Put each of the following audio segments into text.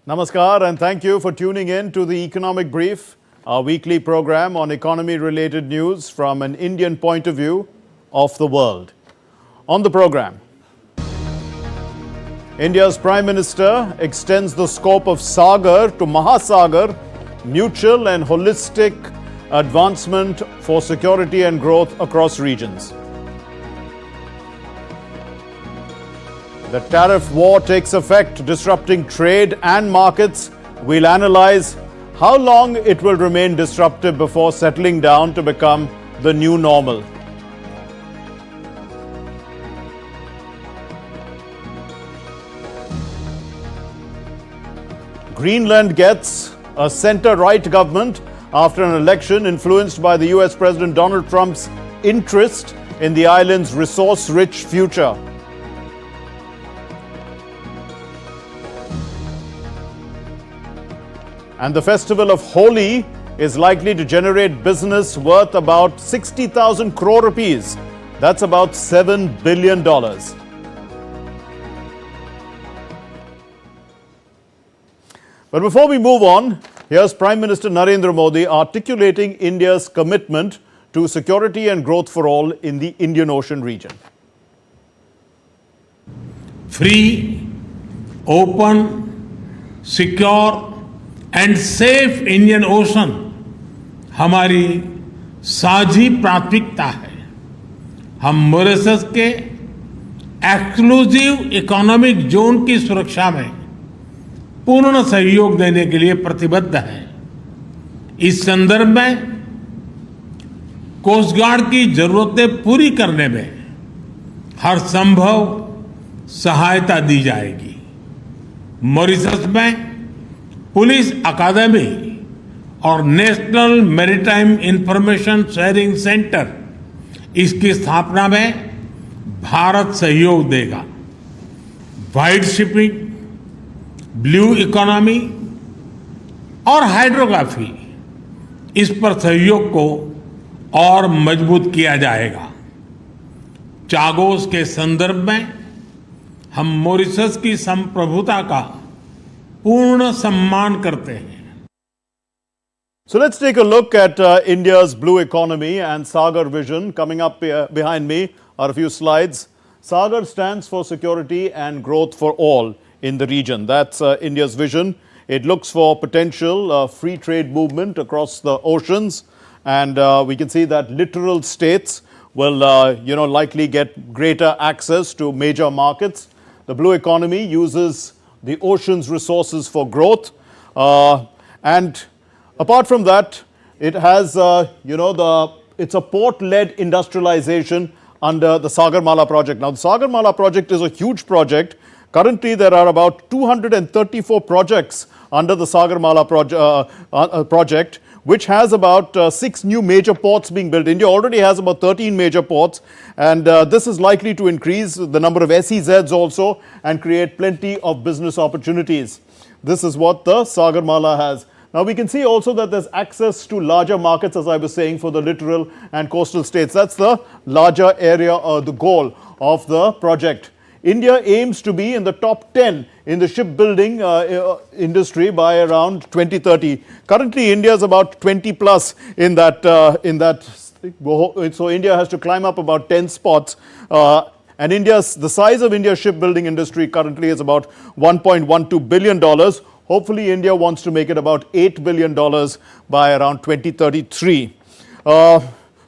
Namaskar and thank you for tuning in to the Economic Brief, our weekly program on economy-related news from an Indian point of view of the world. On the program, India's Prime Minister extends the scope of Sagar to Mahasagar, mutual and holistic advancement for security and growth across regions. The tariff war takes effect, disrupting trade and markets. We'll analyze how long it will remain disruptive before settling down to become the new normal. Greenland gets a center-right government after an election influenced by the US President Donald Trump's interest in the island's resource-rich future. And the festival of Holi is likely to generate business worth about 60,000 crore rupees. That's about $7 billion. But before we move on, here's Prime Minister Narendra Modi articulating India's commitment to security and growth for all in the Indian Ocean region. Free, open, secure and safe Indian Ocean हमारी साझी प्राथमिकता है। हम Mauritius के exclusive economic zone की सुरक्षा में पूर्ण सहयोग देने के लिए प्रतिबद्ध हैं। इस संदर्भ में कोस्ट गार्ड की जरूरतें पूरी करने में हर संभव सहायता दी जाएगी। मॉरिशस में पुलिस अकादमी और national maritime information sharing centre इसकी स्थापना में भारत सहयोग देगा। वाइड शिपिंग, ब्लू इकोनॉमी और हाइड्रोग्राफी इस पर सहयोग को और मजबूत किया जाएगा। चागोस के संदर्भ में हम मॉरिशस की संप्रभुता का पूर्ण सम्मान करते हैं। So let's take a look at India's blue economy and Sagar vision. Coming up behind me are a few slides. Sagar stands for security and growth for all in the region. That's India's vision. It looks for potential free trade movement across the oceans, and we can see that littoral states will likely get greater access to major markets. The blue economy uses the ocean's resources for growth, and apart from that, it has it's a port-led industrialization under the Sagarmala project. Now, the Sagarmala project is a huge project. Currently, there are about 234 projects under the Sagarmala project, which has about 6 new major ports being built. India already has about 13 major ports, and this is likely to increase the number of SEZs also and create plenty of business opportunities. This is what the Sagarmala has. Now, we can see also that there's access to larger markets, as I was saying, for the littoral and coastal states. That's the larger area, the goal of the project. India aims to be in the top 10 in the shipbuilding industry by around 2030. Currently, India is about 20 plus in that. So India has to climb up about 10 spots. And the size of India's shipbuilding industry currently is about $1.12 billion. Hopefully, India wants to make it about $8 billion by around 2033.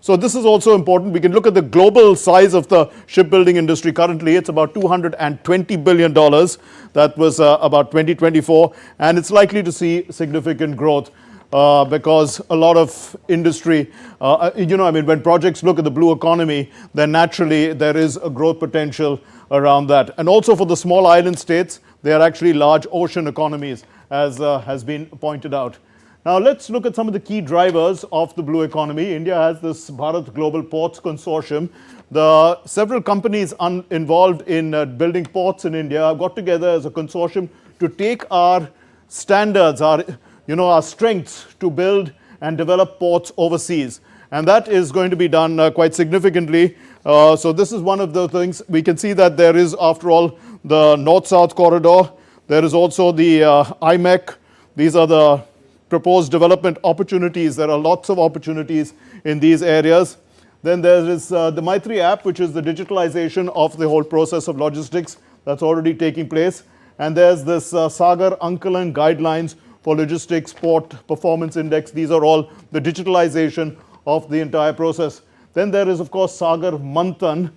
So this is also important. We can look at the global size of the shipbuilding industry. Currently, it's about $220 billion. That was about 2024. And it's likely to see significant growth because a lot of industry, when projects look at the blue economy, then naturally there is a growth potential around that. And also for the small island states, they are actually large ocean economies, as has been pointed out. Now, let's look at some of the key drivers of the blue economy. India has this Bharat Global Ports Consortium. The several companies involved in building ports in India have got together as a consortium to take our standards, our strengths to build and develop ports overseas. And that is going to be done quite significantly. So this is one of the things. We can see that there is, after all, the north-south corridor. There is also the IMEC. These are the proposed development opportunities. There are lots of opportunities in these areas. Then there is the Maitri app, which is the digitalization of the whole process of logistics that's already taking place. And there's this Sagar Ankalan guidelines for logistics, port performance index. These are all the digitalization of the entire process. Then there is, of course, Sagar Manthan.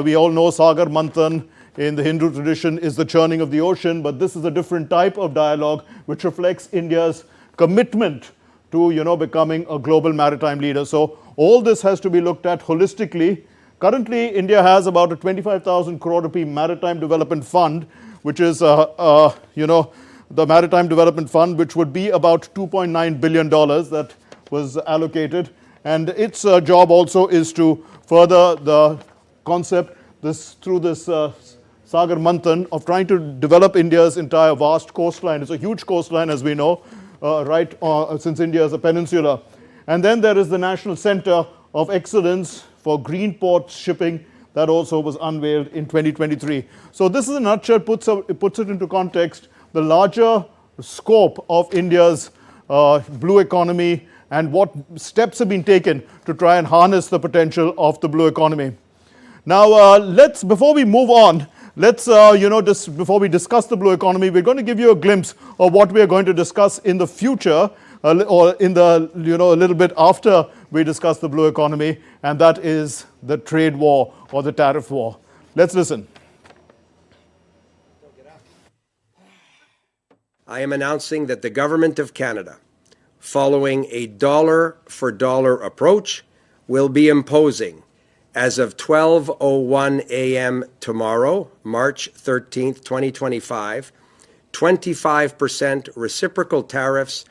We all know Sagar Manthan in the Hindu tradition is the churning of the ocean, but this is a different type of dialogue which reflects India's commitment to becoming a global maritime leader. So all this has to be looked at holistically. Currently, India has about a 25,000 crore rupee maritime development fund, which is the maritime development fund, which would be about $2.9 billion that was allocated. And its job also is to further the concept through this Sagar Manthan of trying to develop India's entire vast coastline. It's a huge coastline, as we know, since India is a peninsula. And then there is the National Center of Excellence for Green Port Shipping that also was unveiled in 2023. So this is, in a nutshell, puts it into context, the larger scope of India's blue economy and what steps have been taken to try and harness the potential of the blue economy. Now, before we move on, before we discuss the blue economy, we're going to give you a glimpse of what we are going to discuss in the future, or in the, a little bit after we discuss the blue economy, and that is the trade war or the tariff war. Let's listen. I am announcing that the Government of Canada, following a dollar-for-dollar approach, will be imposing, as of 12:01 a.m. tomorrow, March 13th, 2025, 25% reciprocal tariffs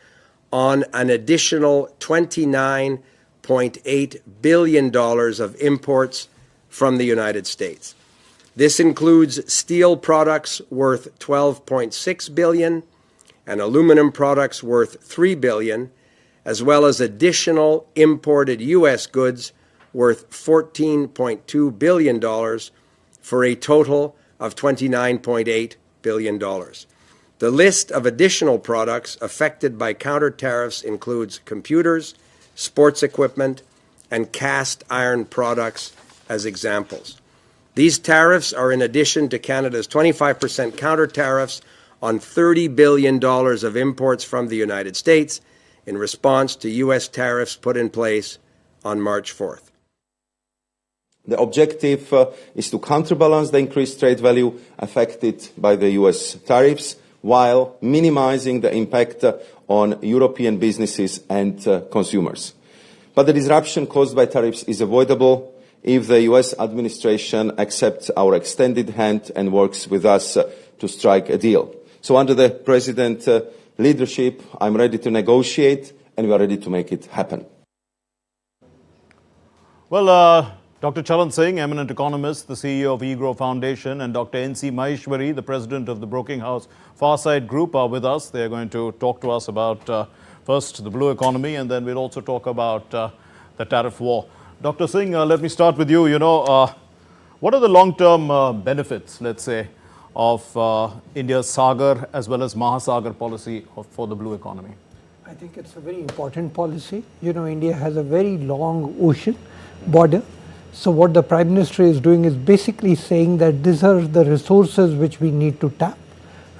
on an additional $29.8 billion of imports from the United States. This includes steel products worth $12.6 billion and aluminum products worth $3 billion, as well as additional imported U.S. goods worth $14.2 billion for a total of $29.8 billion. The list of additional products affected by counter tariffs includes computers, sports equipment, and cast iron products as examples. These tariffs are in addition to Canada's 25% counter tariffs on $30 billion of imports from the United States in response to U.S. tariffs put in place on March 4th. The objective is to counterbalance the increased trade value affected by the U.S. tariffs, while minimizing the impact on European businesses and consumers. But the disruption caused by tariffs is avoidable if the U.S. administration accepts our extended hand and works with us to strike a deal. So under the President's leadership, I'm ready to negotiate, and we are ready to make it happen. Well, Dr. Chalan Singh, eminent economist, the CEO of eGrow Foundation, and Dr. N.C. Maheshwari, the president of the broking house Farsight Group, are with us. They are going to talk to us about first the blue economy, and then we'll also talk about the tariff war. Dr. Singh, let me start with you. What are the long-term benefits, let's say, of India's Sagar as well as Mahasagar policy for the blue economy? I think it's a very important policy. India has a very long ocean border. So what the Prime Minister is doing is basically saying that these are the resources which we need to tap.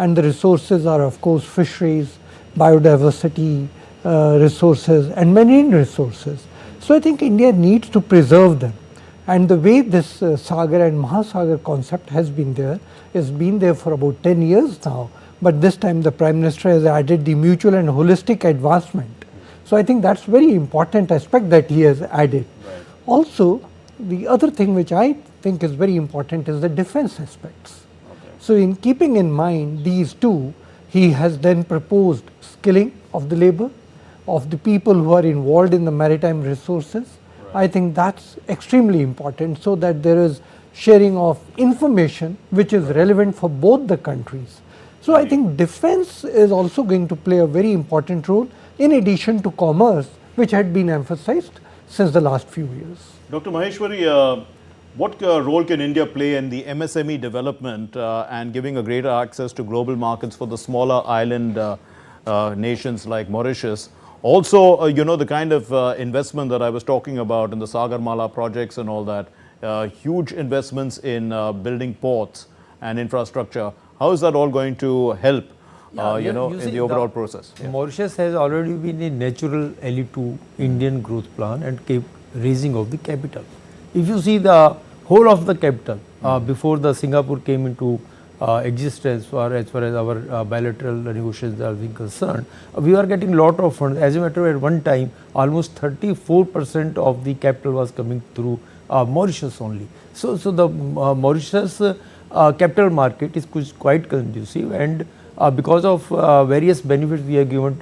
And the resources are, of course, fisheries, biodiversity resources, and marine resources. So I think India needs to preserve them. And the way this Sagar and Mahasagar concept has been there for about 10 years now. But this time the Prime Minister has added the mutual and holistic advancement. So I think that's very important aspect that he has added. Right. Also, the other thing which I think is very important is the defense aspects. Okay. So in keeping in mind these two, he has then proposed skilling of the labor, of the people who are involved in the maritime resources. Right. I think that's extremely important, so that there is sharing of information which is relevant for both the countries. So I think defense is also going to play a very important role, in addition to commerce, which had been emphasized since the last few years. Dr. Maheshwari, What role can India play in the MSME development and giving a greater access to global markets for the smaller island nations like Mauritius? Also, the kind of investment that I was talking about in the Sagar projects and all that, huge investments in building ports and infrastructure. How is that all going to help, in the overall process? Yeah. Mauritius has already been a natural ally to Indian growth plan and kept raising of the capital. If you see the whole of the capital before the Singapore came into existence, as far as our bilateral negotiations are being concerned, we are getting lot of funds. As a matter of at one time, almost 34% of the capital was coming through Mauritius only. So the Mauritius capital market is quite conducive, and because of various benefits we are given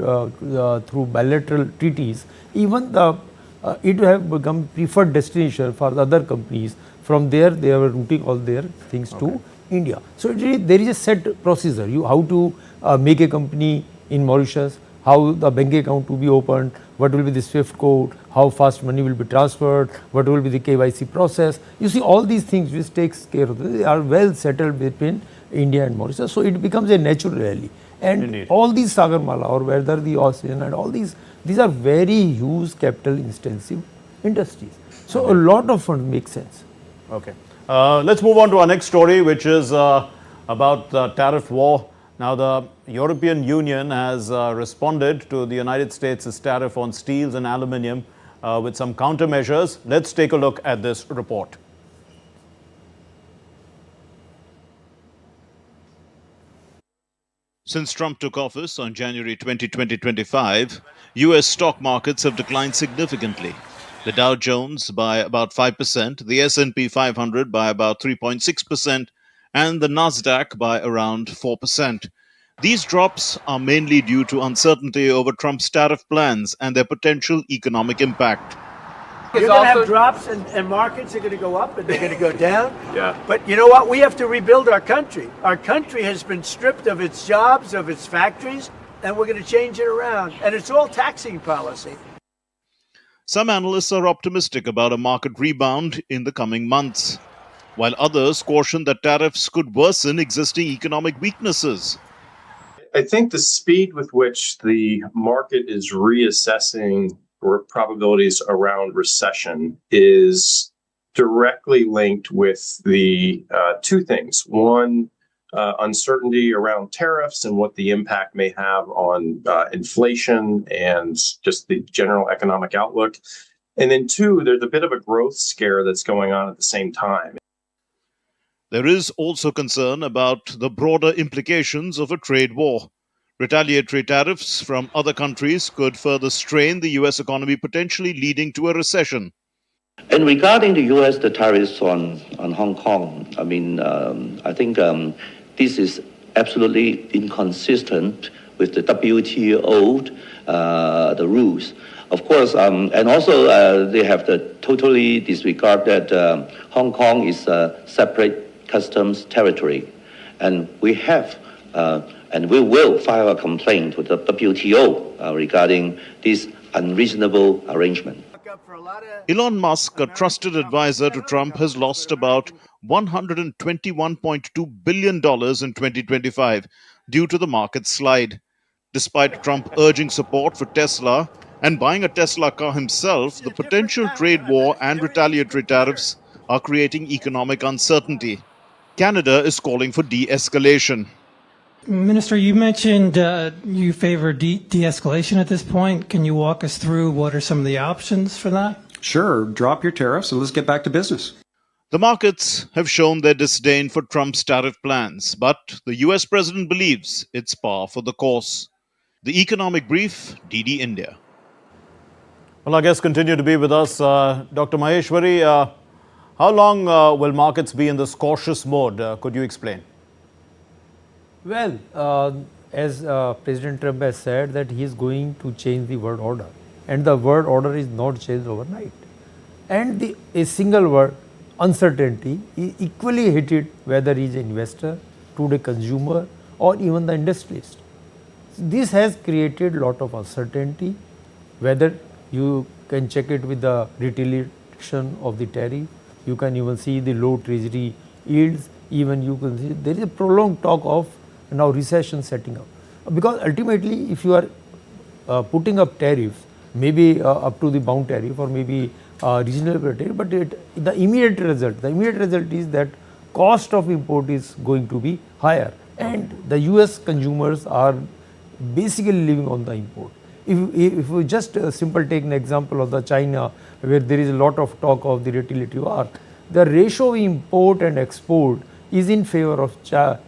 through bilateral treaties, even it have become preferred destination for the other companies. From there, they are routing all their things to India. So there is a set procedure. How to make a company in Mauritius, how the bank account to be opened, what will be the SWIFT code, how fast money will be transferred, what will be the KYC process. You see, all these things which takes care of this, they are well settled between India and Mauritius. So it becomes a natural ally. And Indeed. all these Sagarmala or whether the ocean and all these are very huge capital intensive industries. So a lot of funds make sense. Okay. Let's move on to our next story, which is about the tariff war. Now, the European Union has responded to the United States' tariff on steels and aluminium with some countermeasures. Let's take a look at this report. Since Trump took office on January 20, 2025, U.S. stock markets have declined significantly. The Dow Jones by about 5%, the S&P 500 by about 3.6%, and the Nasdaq by around 4%. These drops are mainly due to uncertainty over Trump's tariff plans and their potential economic impact. You're going to have drops and markets are going to go up and they're going to go down. Yeah. But you know what? We have to rebuild our country. Our country has been stripped of its jobs, of its factories, and we're going to change it around. And it's all taxing policy. Some analysts are optimistic about a market rebound in the coming months, while others caution that tariffs could worsen existing economic weaknesses. I think the speed with which the market is reassessing probabilities around recession is directly linked with the two things. One, uncertainty around tariffs and what the impact may have on inflation and just the general economic outlook. And then two, there's a bit of a growth scare that's going on at the same time. There is also concern about the broader implications of a trade war. Retaliatory tariffs from other countries could further strain the U.S. economy, potentially leading to a recession. And regarding the U.S. the tariffs on Hong Kong, I think this is absolutely inconsistent with the WTO the rules. Of course, and also they have to totally disregard that Hong Kong is a separate customs territory, and we have and we will file a complaint with the WTO regarding this unreasonable arrangement. Elon Musk, a trusted advisor to Trump, has lost about $121.2 billion in 2025 due to the market slide. Despite Trump urging support for Tesla and buying a Tesla car himself, the potential trade war and retaliatory tariffs are creating economic uncertainty. Canada is calling for de-escalation. Minister, you mentioned you favor de-escalation at this point. Can you walk us through what are some of the options for that? Sure. Drop your tariffs and let's get back to business. The markets have shown their disdain for Trump's tariff plans, but the US president believes it's par for the course. The Economic Brief, DD India. Well, our guests continue to be with us. Dr. Maheshwari, how long will markets be in this cautious mode? Could you explain? Well, as President Trump has said that he is going to change the world order, and the world order is not changed overnight. And a single word, uncertainty, is equally hated whether he is an investor, to the consumer, or even the industrialist. This has created a lot of uncertainty, whether you can check it with the retaliation of the tariff, You can even see the low treasury yields, even you can see there is a prolonged talk of now recession setting up. Because ultimately if you are putting up tariffs, maybe up to the bound tariff or maybe regional tariff, but the immediate result is that cost of import is going to be higher, and the US consumers are basically living on the import. If we just simple take an example of the China, where there is a lot of talk of the retaliatory war, the ratio of import and export is in favor of China,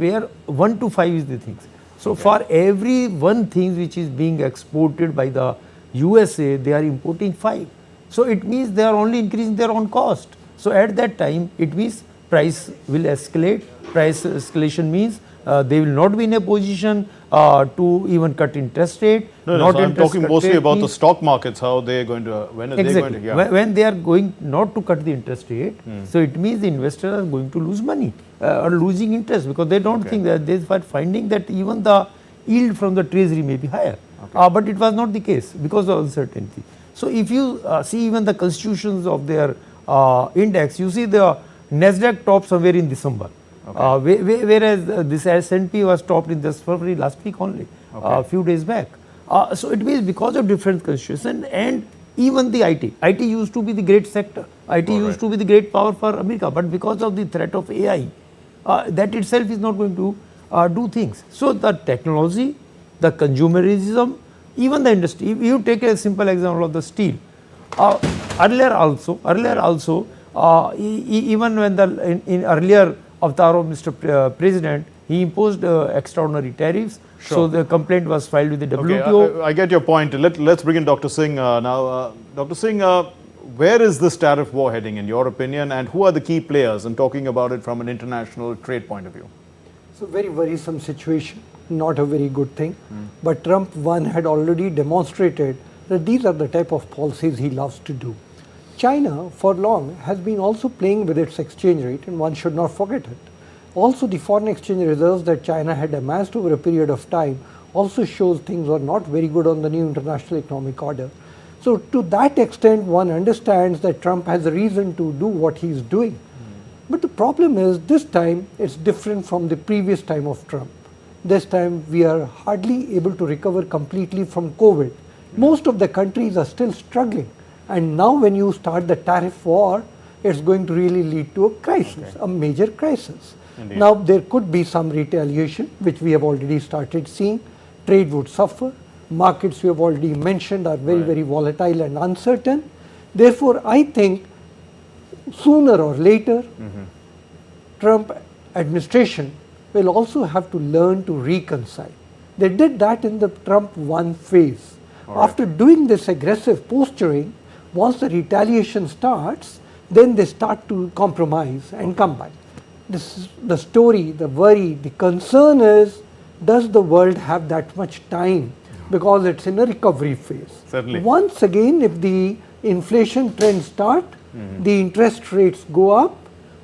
where 1 to 5 is the things. So for every one thing which is being exported by the USA, they are importing 5. So it means they are only increasing their own cost. So at that time, it means price will escalate. Price escalation means they will not be in a position to even cut interest rate. No, I'm talking mostly about the stock markets, how they are going to, when are they going to, when they are going not to cut the interest rate, so it means the investors are going to lose money or losing interest, because they don't think that they are finding that even the yield from the treasury may be higher. But it was not the case because of uncertainty. So if you see even the constitutions of their index, you see the Nasdaq topped somewhere in December. Whereas this S&P was topped in this February last week only, a few days back. So it means because of different constitutions, and even the IT used to be the great sector. IT used to be the great power for America, but because of the threat of AI, that itself is not going to do things. So the technology, the consumerism, even the industry. If you take a simple example of the steel, earlier also, even when in earlier avatar of Mr. President, he imposed extraordinary tariffs. So the complaint was filed with the WTO. I get your point. Let's bring in Dr. Singh now. Dr. Singh, where is this tariff war heading in your opinion, and who are the key players? I'm talking about it from an international trade point of view. It's a very worrisome situation, not a very good thing. But Trump 1 had already demonstrated that these are the type of policies he loves to do. China for long has been also playing with its exchange rate, and one should not forget it. Also, the foreign exchange reserves that China had amassed over a period of time also shows things were not very good on the new international economic order. So to that extent, one understands that Trump has a reason to do what he's doing. But the problem is, this time it's different from the previous time of Trump. This time we are hardly able to recover completely from COVID. Most of the countries are still struggling. And now when you start the tariff war, it's going to really lead to a crisis, a major crisis. Indeed. Now there could be some retaliation, which we have already started seeing. Trade would suffer. Markets we have already mentioned are very volatile and uncertain. Therefore, I think sooner or later, Trump administration will also have to learn to reconcile. They did that in the Trump 1 phase. After doing this aggressive posturing, once the retaliation starts, then they start to compromise and come back. This is the story, the worry, the concern is, does the world have that much time? Because it's in a recovery phase. Certainly. Once again, if the inflation trends start, the interest rates go up,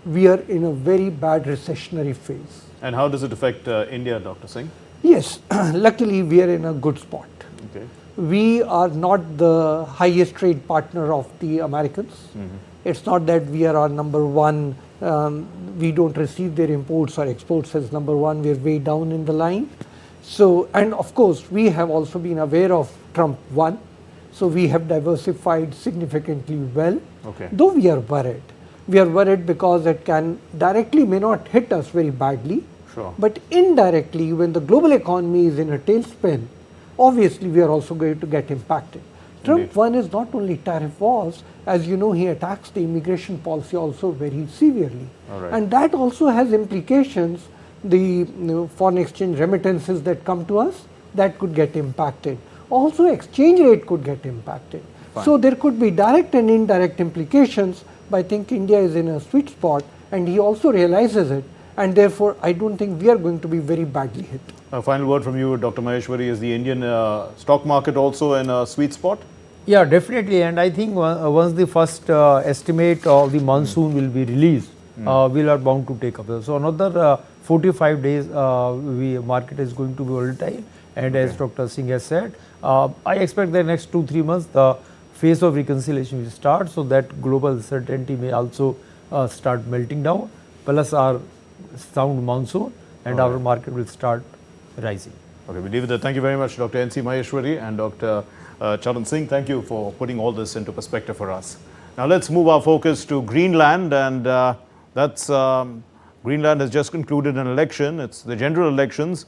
we are in a very bad recessionary phase. And how does it affect India, Dr. Singh? Yes, luckily we are in a good spot. Okay. We are not the highest trade partner of the Americans. It's not that we are our number one, we don't receive their imports or exports as number one, we're way down in the line. So, and of course, we have also been aware of Trump 1, so we have diversified significantly well, though we are worried. We are worried because it can directly may not hit us very badly, but indirectly when the global economy is in a tailspin, obviously we are also going to get impacted. Trump 1 is not only tariff wars, as you know, he attacks the immigration policy also very severely. And that also has implications, the foreign exchange remittances that come to us, that could get impacted. Also exchange rate could get impacted. So there could be direct and indirect implications, but I think India is in a sweet spot and he also realizes it, and therefore I don't think we are going to be very badly hit. A final word from you, Dr. Maheshwari. Is the Indian stock market also in a sweet spot? Yeah, definitely, and I think once the first estimate of the monsoon will be released, we are bound to take up. So another 45 days, market is going to be volatile, and as Dr. Singh has said, I expect the next 2-3 months the phase of reconciliation will start, so that global uncertainty may also start melting down, plus our sound monsoon, and our market will start rising. Okay, we leave it there. Thank you very much, Dr. N.C. Maheshwari and Dr. Charan Singh. Thank you for putting all this into perspective for us. Now let's move our focus to Greenland, and Greenland has just concluded an election. It's the general elections.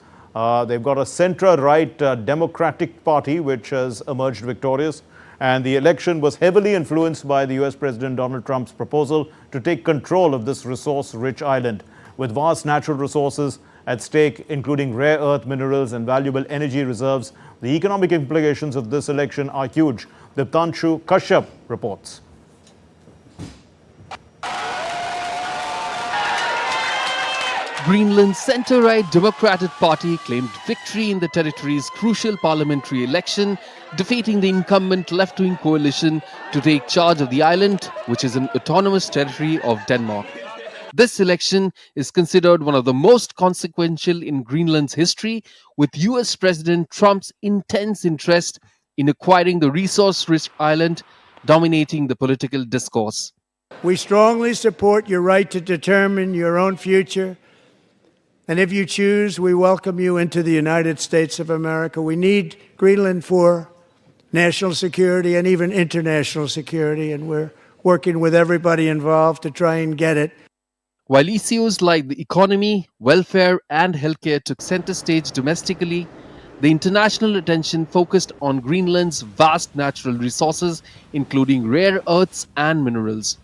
They've got a centre-right Democratic Party which has emerged victorious, and the election was heavily influenced by the US President Donald Trump's proposal to take control of this resource-rich island. With vast natural resources at stake, including rare earth minerals and valuable energy reserves, the economic implications of this election are huge. Diptanshu Kashyap reports. Greenland's centre-right Democratic Party claimed victory in the territory's crucial parliamentary election, defeating the incumbent left-wing coalition to take charge of the island, which is an autonomous territory of Denmark. This election is considered one of the most consequential in Greenland's history, with US President Trump's intense interest in acquiring the resource-rich island dominating the political discourse. We strongly support your right to determine your own future. And if you choose, we welcome you into the United States of America. We need Greenland for national security and even international security, and we're working with everybody involved to try and get it. While issues like the economy, welfare, and healthcare took center stage domestically, the international attention focused on Greenland's vast natural resources, including rare earths and minerals.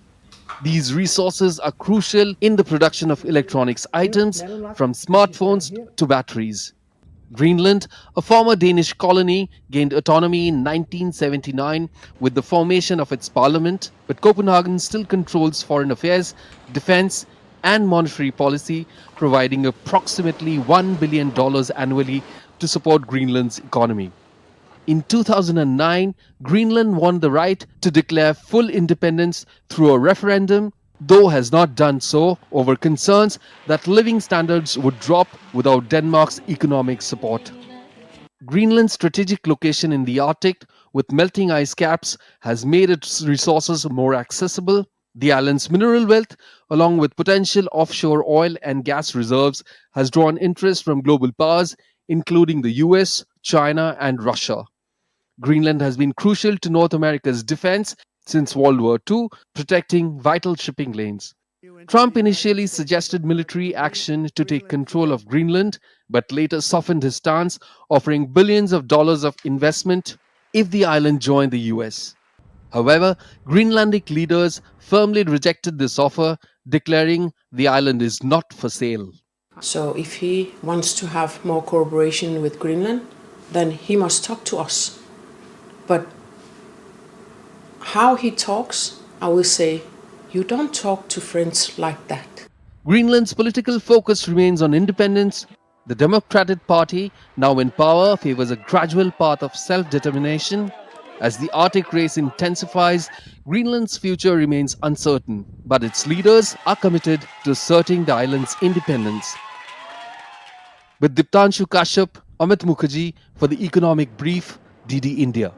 These resources are crucial in the production of electronics items, from smartphones to batteries. Greenland, a former Danish colony, gained autonomy in 1979 with the formation of its parliament, but Copenhagen still controls foreign affairs, defense, and monetary policy, providing approximately $1 billion annually to support Greenland's economy. In 2009, Greenland won the right to declare full independence through a referendum, though has not done so over concerns that living standards would drop without Denmark's economic support. Greenland's strategic location in the Arctic, with melting ice caps, has made its resources more accessible. The island's mineral wealth, along with potential offshore oil and gas reserves, has drawn interest from global powers, including the US, China, and Russia. Greenland has been crucial to North America's defense since World War II, protecting vital shipping lanes. Trump initially suggested military action to take control of Greenland, but later softened his stance, offering billions of dollars of investment if the island joined the US. However, Greenlandic leaders firmly rejected this offer, declaring the island is not for sale. So if he wants to have more cooperation with Greenland, then he must talk to us. But how he talks, I will say, you don't talk to friends like that. Greenland's political focus remains on independence. The Democratic Party, now in power, favors a gradual path of self-determination. As the Arctic race intensifies, Greenland's future remains uncertain, but its leaders are committed to asserting the island's independence. With Diptanshu Kashyap, Amit Mukherjee for the Economic Brief, DD India.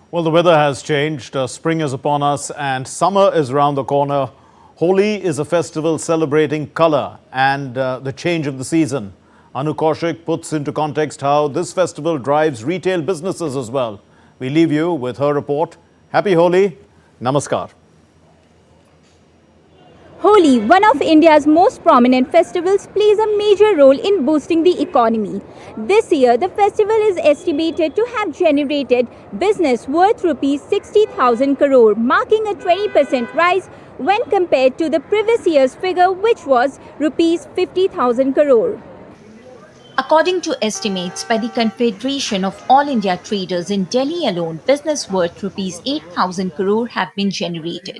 Well, the weather has changed. Spring is upon us and summer is around the corner. Holi is a festival celebrating color and the change of the season. Anu Kaushik puts into context how this festival drives retail businesses as well. We leave you with her report. Happy Holi. Namaskar. Holi, one of India's most prominent festivals, plays a major role in boosting the economy. This year, the festival is estimated to have generated business worth Rs 60,000 crore, marking a 20% rise when compared to the previous year's figure, which was Rs 50,000 crore. According to estimates by the Confederation of All India Traders, in Delhi alone, business worth Rs 8,000 crore have been generated.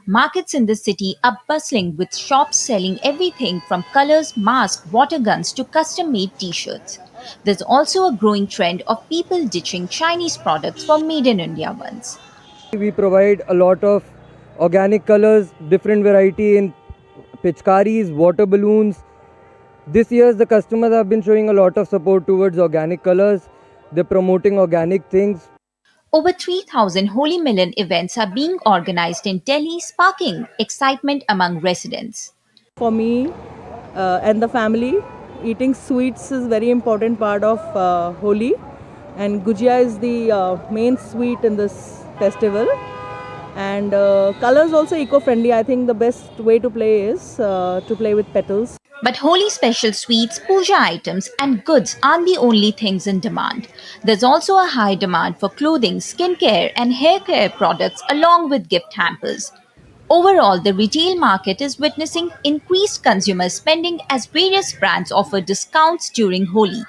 Markets in the city are bustling with shops selling everything from colors, masks, water guns to custom-made t-shirts. There's also a growing trend of people ditching Chinese products for made-in-India ones. We provide a lot of organic colors, different variety in pitchkaris, water balloons. This year, the customers have been showing a lot of support towards organic colors. They're promoting organic things. Over 3,000 Holi Milan events are being organized in Delhi, sparking excitement among residents. For me and the family, eating sweets is very important part of Holi, and gujia is the main sweet in this festival. And colors also eco-friendly. I think the best way to play is to play with petals. But Holi special sweets, puja items and goods aren't the only things in demand. There's also a high demand for clothing, skincare and hair care products along with gift hampers. Overall, the retail market is witnessing increased consumer spending as various brands offer discounts during Holi.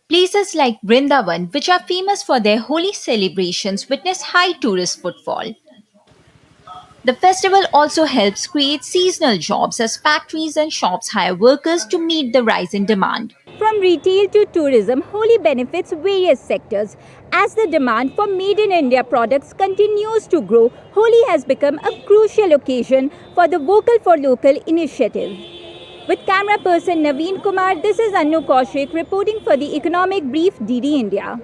Places like Vrindavan, which are famous for their Holi celebrations, witness high tourist footfall. The festival also helps create seasonal jobs as factories and shops hire workers to meet the rise in demand. From retail to tourism, Holi benefits various sectors. As the demand for Made in India products continues to grow, Holi has become a crucial occasion for the Vocal for Local initiative. With camera person Naveen Kumar, this is Anu Kaushik reporting for the Economic Brief DD India.